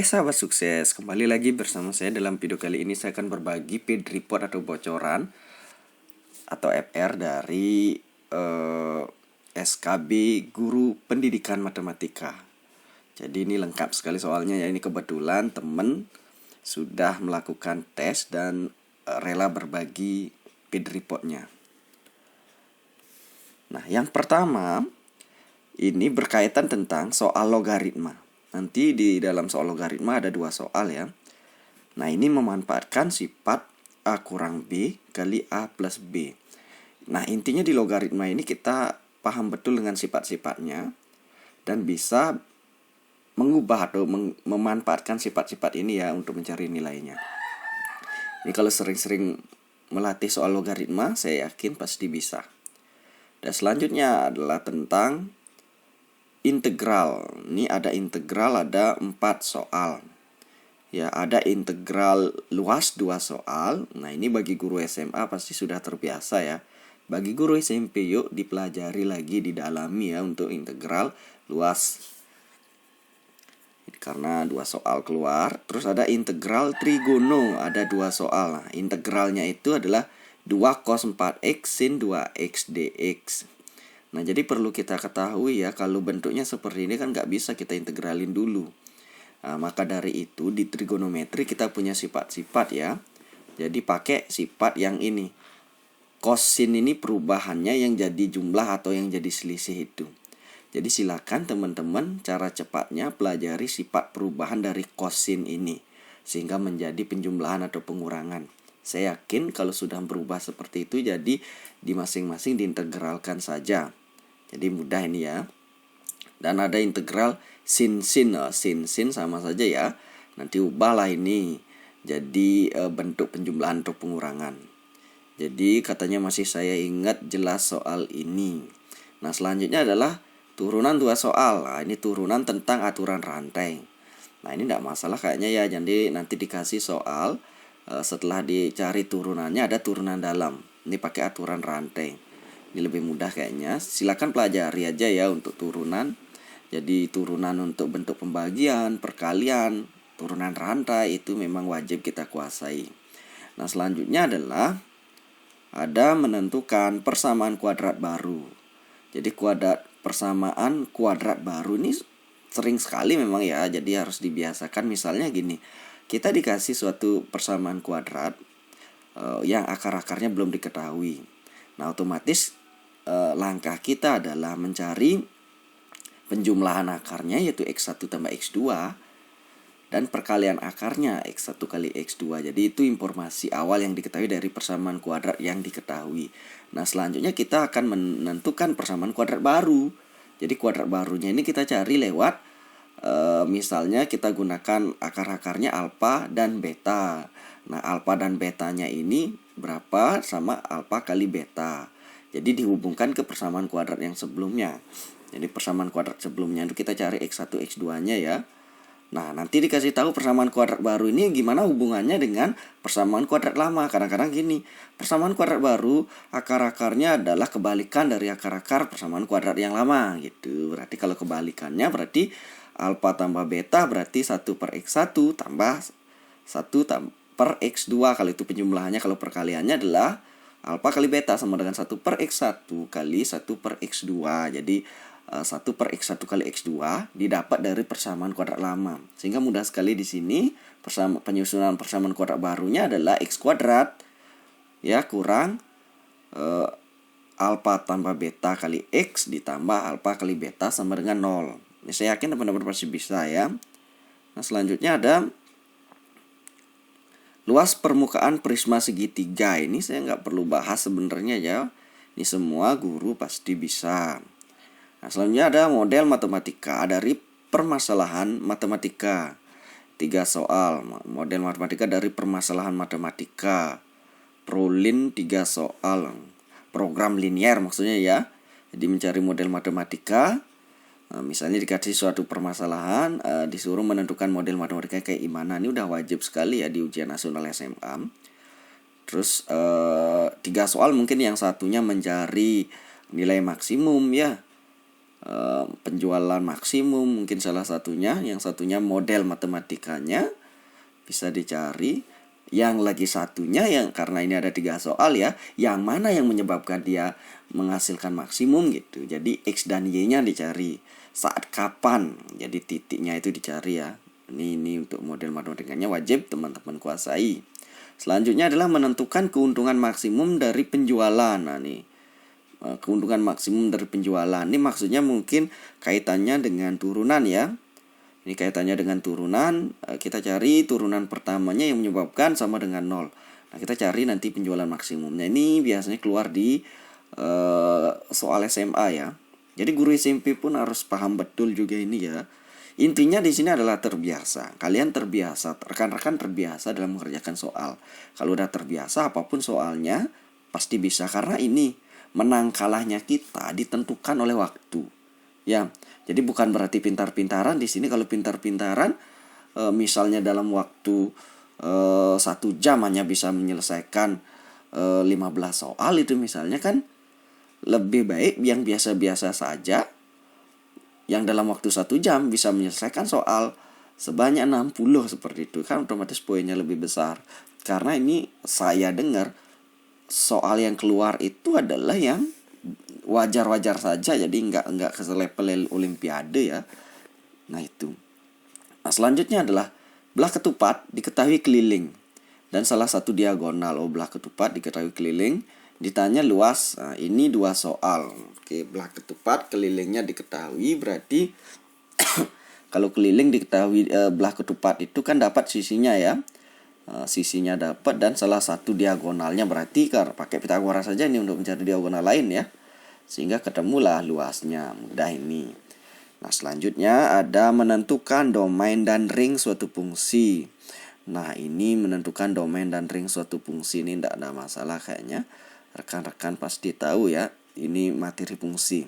Hai sahabat sukses, kembali lagi bersama saya. Dalam video kali ini saya akan berbagi paid report atau bocoran atau FR dari SKB Guru Pendidikan Matematika. Jadi ini lengkap sekali soalnya ya. Ini kebetulan temen sudah melakukan tes dan rela berbagi paid reportnya. Nah, yang pertama ini berkaitan tentang soal logaritma. Nanti di dalam soal logaritma ada 2 soal ya. Nah, ini memanfaatkan sifat A kurang B kali A plus B. Nah, intinya di logaritma ini kita paham betul dengan sifat-sifatnya dan bisa mengubah atau memanfaatkan sifat-sifat ini ya untuk mencari nilainya. Ini kalau sering-sering melatih soal logaritma, saya yakin pasti bisa. Dan selanjutnya adalah tentang integral. Ini ada integral, ada 4 soal. Ya, ada integral luas 2 soal. Nah, ini bagi guru SMA pasti sudah terbiasa ya. Bagi guru SMP yuk dipelajari lagi, didalami ya untuk integral luas. Karena 2 soal keluar. Terus ada integral trigono, ada 2 soal. Nah, integralnya itu adalah 2 cos 4x sin 2x dx. Nah, jadi perlu kita ketahui ya, kalau bentuknya seperti ini kan nggak bisa kita integralin dulu. Nah, maka dari itu di trigonometri kita punya sifat-sifat ya. Jadi pakai sifat yang ini. Kosin ini perubahannya yang jadi jumlah atau yang jadi selisih itu. Jadi silakan teman-teman cara cepatnya pelajari sifat perubahan dari kosin ini sehingga menjadi penjumlahan atau pengurangan. Saya yakin kalau sudah berubah seperti itu, jadi di masing-masing diintegralkan saja. Jadi mudah ini ya. Dan ada integral sin sama saja ya. Nanti ubahlah ini jadi bentuk penjumlahan atau pengurangan. Jadi katanya masih saya ingat jelas soal ini. Nah, selanjutnya adalah turunan 2 soal. Nah, ini turunan tentang aturan rantai. Nah, ini tidak masalah kayaknya ya. Jadi nanti dikasih soal setelah dicari turunannya ada turunan dalam. Ini pakai aturan rantai. Ini lebih mudah kayaknya. Silakan pelajari aja ya untuk turunan. Jadi turunan untuk bentuk pembagian, perkalian, turunan rantai itu memang wajib kita kuasai. Nah, selanjutnya adalah ada menentukan persamaan kuadrat baru. Jadi persamaan kuadrat baru ini sering sekali memang ya. Jadi harus dibiasakan. Misalnya gini, kita dikasih suatu persamaan kuadrat yang akar-akarnya belum diketahui. Nah, otomatis langkah kita adalah mencari penjumlahan akarnya yaitu x1 tambah x2 dan perkalian akarnya x1 kali x2. Jadi itu informasi awal yang diketahui dari persamaan kuadrat yang diketahui. Nah, selanjutnya kita akan menentukan persamaan kuadrat baru. Jadi kuadrat barunya ini kita cari lewat misalnya kita gunakan akar-akarnya alfa dan beta. Nah, alfa dan betanya ini berapa sama alfa kali beta. Jadi dihubungkan ke persamaan kuadrat yang sebelumnya. Jadi persamaan kuadrat sebelumnya itu kita cari x1, x2-nya ya. Nah, nanti dikasih tahu persamaan kuadrat baru ini gimana hubungannya dengan persamaan kuadrat lama. Kadang-kadang gini, persamaan kuadrat baru akar-akarnya adalah kebalikan dari akar-akar persamaan kuadrat yang lama gitu. Berarti kalau kebalikannya berarti alfa tambah beta berarti 1 per x1 tambah 1 per x2. Kalau itu penjumlahannya, kalau perkaliannya adalah alfa kali beta sama dengan 1 per x1 kali 1 per x2. Jadi 1 per x1 kali x2 didapat dari persamaan kuadrat lama. Sehingga mudah sekali di sini penyusunan persamaan kuadrat barunya adalah x kuadrat ya kurang alfa tambah beta kali x ditambah alfa kali beta sama dengan 0. Ini saya yakin teman-teman pasti bisa ya. Nah, selanjutnya ada luas permukaan prisma segitiga. Ini saya nggak perlu bahas sebenarnya ya. Ini semua guru pasti bisa. Nah, selanjutnya ada model matematika dari permasalahan matematika. 3 soal. Model matematika dari permasalahan matematika. Prolin 3 soal. Program linier maksudnya ya. Jadi mencari model matematika. Misalnya dikasih suatu permasalahan, disuruh menentukan model matematika kayak gimana. Ini udah wajib sekali ya di ujian nasional SMA. Terus 3 soal mungkin yang satunya mencari nilai maksimum ya. penjualan maksimum mungkin salah satunya, yang satunya model matematikanya bisa dicari, yang lagi satunya yang karena ini ada 3 soal ya, yang mana yang menyebabkan dia menghasilkan maksimum gitu. Jadi X dan Y-nya dicari. Saat kapan, jadi titiknya itu dicari ya. Ini untuk model matematikanya wajib teman-teman kuasai. Selanjutnya adalah menentukan keuntungan maksimum dari penjualan. Nah nih, keuntungan maksimum dari penjualan ini maksudnya mungkin kaitannya dengan turunan ya. Ini kaitannya dengan turunan, kita cari turunan pertamanya yang menyebabkan sama dengan 0. Nah, kita cari nanti penjualan maksimumnya. Ini biasanya keluar di soal SMA ya. Jadi guru SMP pun harus paham betul juga ini ya. Intinya di sini adalah terbiasa. Kalian terbiasa, rekan-rekan terbiasa dalam mengerjakan soal. Kalau udah terbiasa apapun soalnya pasti bisa, karena ini menang kalahnya kita ditentukan oleh waktu. Ya, jadi bukan berarti pintar-pintaran di sini. Kalau pintar-pintaran, misalnya dalam waktu 1 jam hanya bisa menyelesaikan 15 soal itu misalnya, kan lebih baik yang biasa-biasa saja, yang dalam waktu 1 jam bisa menyelesaikan soal sebanyak 60 seperti itu, kan otomatis poinnya lebih besar. Karena ini saya dengar soal yang keluar itu adalah yang wajar-wajar saja, jadi nggak ke level olimpiade ya. Nah itu. Nah selanjutnya adalah belah ketupat diketahui keliling dan salah satu diagonal. Belah ketupat diketahui keliling, ditanya luas. Nah, ini 2 soal. Oke, belah ketupat kelilingnya diketahui, berarti kalau keliling diketahui, belah ketupat itu kan dapat sisinya ya. Sisinya dapat dan salah satu diagonalnya, berarti kalau pakai Pitagoras saja ini untuk mencari diagonal lain ya. Sehingga ketemulah luasnya, mudah ini. Nah selanjutnya ada menentukan domain dan ring suatu fungsi. Nah ini menentukan domain dan ring suatu fungsi ini tidak ada masalah kayaknya. Rekan-rekan pasti tahu ya, ini materi fungsi.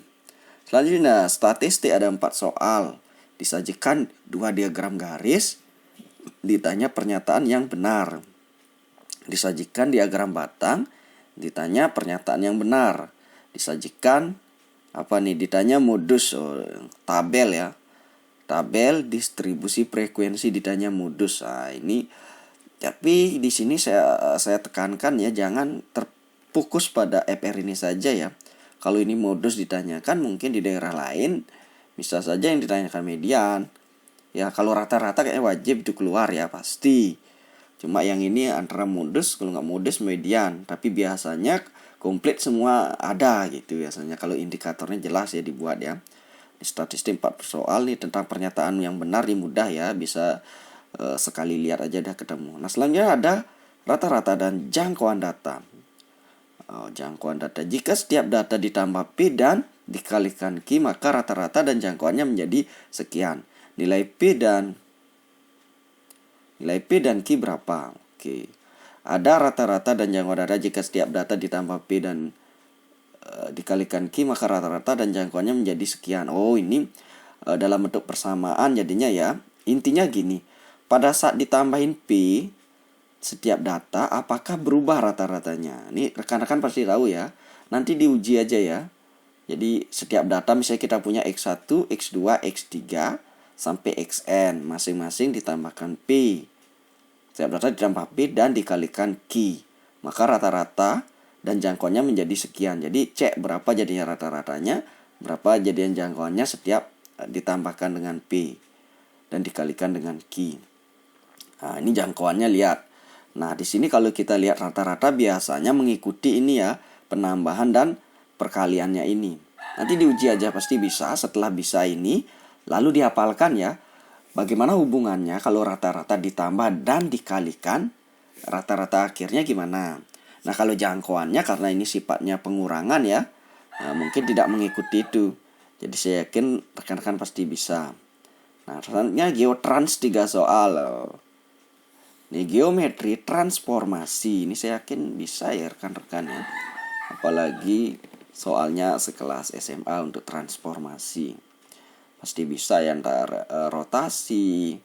Selanjutnya statistik ada 4 soal. Disajikan 2 diagram garis, ditanya pernyataan yang benar. Disajikan diagram batang, ditanya pernyataan yang benar. Disajikan ditanya modus, tabel ya, tabel distribusi frekuensi, ditanya modus. Nah ini tapi di sini saya tekankan ya, jangan terfokus pada FR ini saja ya. Kalau ini modus ditanyakan, mungkin di daerah lain bisa saja yang ditanyakan median ya. Kalau rata-rata kayaknya wajib itu keluar ya pasti. Cuma yang ini antara modus, kalau nggak modus median, tapi biasanya komplit semua ada gitu biasanya. Kalau indikatornya jelas ya dibuat ya. Di statistik 4 soal nih tentang pernyataan yang benar, ini mudah ya, bisa sekali lihat aja udah ketemu. Nah selanjutnya ada rata-rata dan jangkauan data. Jangkauan data, jika setiap data ditambah P dan dikalikan Q, maka rata-rata dan jangkauannya menjadi sekian. Nilai P dan Q berapa? Oke. Ada rata-rata dan jangkauan data, jika setiap data ditambah P dan dikalikan Q, maka rata-rata dan jangkauannya menjadi sekian. Oh ini dalam bentuk persamaan jadinya ya. Intinya gini, pada saat ditambahin P setiap data, apakah berubah rata-ratanya? Ini rekan-rekan pasti tahu ya. Nanti diuji aja ya. Jadi setiap data misalnya kita punya X1, X2, X3 sampai Xn, masing-masing ditambahkan P. Setiap data ditambah P dan dikalikan Q, maka rata-rata dan jangkauannya menjadi sekian. Jadi cek berapa jadinya rata-ratanya, berapa jadinya jangkauannya setiap ditambahkan dengan P dan dikalikan dengan Q. Nah, ini jangkauannya lihat. Nah, di sini kalau kita lihat rata-rata biasanya mengikuti ini ya, penambahan dan perkaliannya ini. Nanti diuji aja pasti bisa. Setelah bisa ini, lalu dihafalkan ya. Bagaimana hubungannya kalau rata-rata ditambah dan dikalikan, rata-rata akhirnya gimana? Nah kalau jangkauannya, karena ini sifatnya pengurangan ya, mungkin tidak mengikuti itu. Jadi saya yakin rekan-rekan pasti bisa. Nah selanjutnya geotrans 3 soal. Ini geometri transformasi, ini saya yakin bisa ya rekan-rekan ya. Apalagi soalnya sekelas SMA untuk transformasi. Pasti bisa ya, antara rotasi,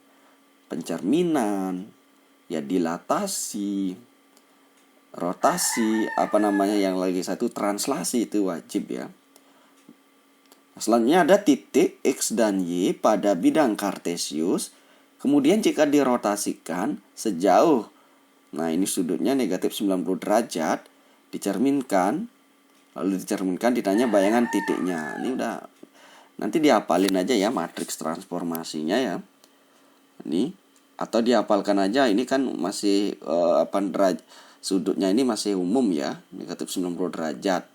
pencerminan, ya dilatasi, rotasi, yang lagi satu translasi, itu wajib ya. Selanjutnya ada titik X dan Y pada bidang kartesius. Kemudian jika dirotasikan sejauh, nah ini sudutnya negatif 90 derajat, dicerminkan, lalu dicerminkan ditanya bayangan titiknya. Ini udah, nanti dihafalin aja ya matriks transformasinya ya. Ini, atau dihafalkan aja, ini kan masih sudutnya ini masih umum ya, negatif 90 derajat.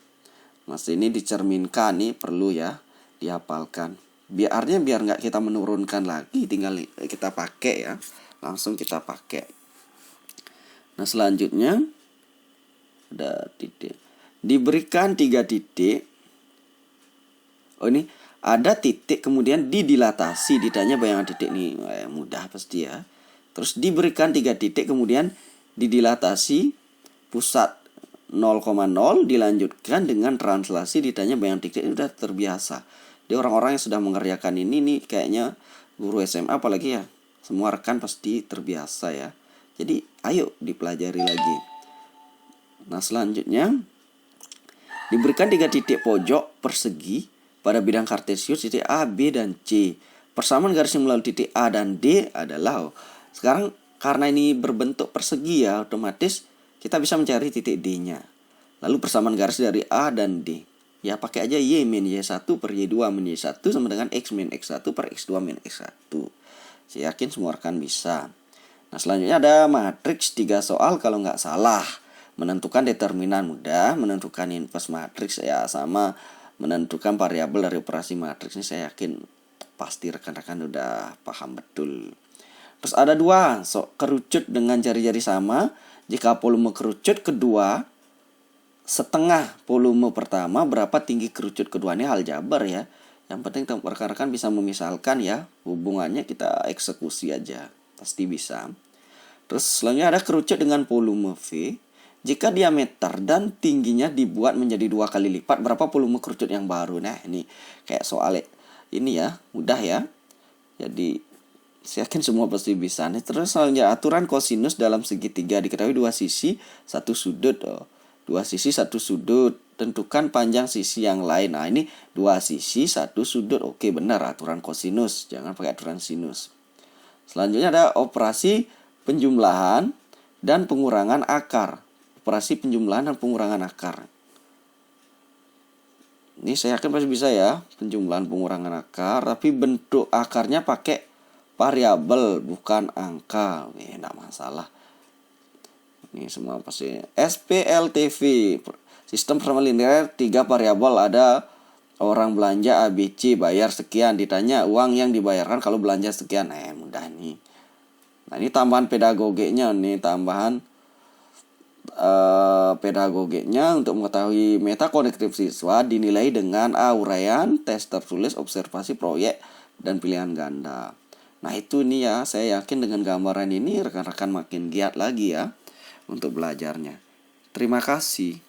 Masih ini dicerminkan, nih perlu ya dihafalkan. Biarnya biar nggak kita menurunkan lagi, tinggal kita pakai ya, langsung kita pakai. Nah selanjutnya ada titik, diberikan 3 titik. Oh ini ada titik kemudian didilatasi, ditanya bayangan titik nih, mudah pasti ya. Terus diberikan 3 titik kemudian didilatasi pusat 0,0, dilanjutkan dengan translasi, ditanya bayangan titik. Ini udah terbiasa. Di orang-orang yang sudah mengerjakan ini nih kayaknya guru SMA apalagi ya, semua rekan pasti terbiasa ya. Jadi ayo dipelajari lagi. Nah selanjutnya diberikan 3 titik pojok persegi pada bidang kartesius, titik A, B, dan C. Persamaan garis yang melalui titik A dan D adalah, sekarang karena ini berbentuk persegi ya, otomatis kita bisa mencari titik D-nya. Lalu persamaan garis dari A dan D. Ya pakai aja Y min Y1 per Y2 min Y1 sama dengan X min X1 per X2 min X1. Saya yakin semua rekan bisa. Nah selanjutnya ada matriks 3 soal kalau nggak salah. Menentukan determinan mudah, menentukan inverse matriks ya, sama menentukan variabel dari operasi matriks. Ini saya yakin pasti rekan-rekan udah paham betul. Terus ada 2, kerucut dengan jari-jari sama. Jika volume kerucut kedua setengah volume pertama, berapa tinggi kerucut kedua? Ini aljabar ya. Yang penting rekan-rekan bisa memisalkan ya, hubungannya kita eksekusi aja, pasti bisa. Terus selanjutnya ada kerucut dengan volume V. Jika diameter dan tingginya dibuat menjadi 2 kali lipat, berapa volume kerucut yang baru? Nah ini kayak soal ini ya, mudah ya. Jadi saya yakin semua pasti bisa. Nih terus selanjutnya aturan kosinus dalam segitiga, diketahui 2 sisi 1 sudut. 2 sisi 1 sudut, tentukan panjang sisi yang lain. Nah ini 2 sisi 1 sudut. Oke benar aturan kosinus, jangan pakai aturan sinus. Selanjutnya ada operasi penjumlahan dan pengurangan akar. Operasi penjumlahan dan pengurangan akar. Ini saya yakin pasti bisa ya, penjumlahan pengurangan akar, tapi bentuk akarnya pakai variabel bukan angka. Enggak masalah. Ini semua pasti. SPLTV, sistem persamaan linear 3 variabel, ada orang belanja ABC bayar sekian, ditanya uang yang dibayarkan kalau belanja sekian. Mudah nih. Nah ini tambahan pedagogiknya nih, tambahan pedagogiknya untuk mengetahui metakonektif siswa dinilai dengan uraian, tes tertulis, observasi proyek, dan pilihan ganda. Nah itu nih ya, saya yakin dengan gambaran ini rekan-rekan makin giat lagi ya untuk belajarnya. Terima kasih.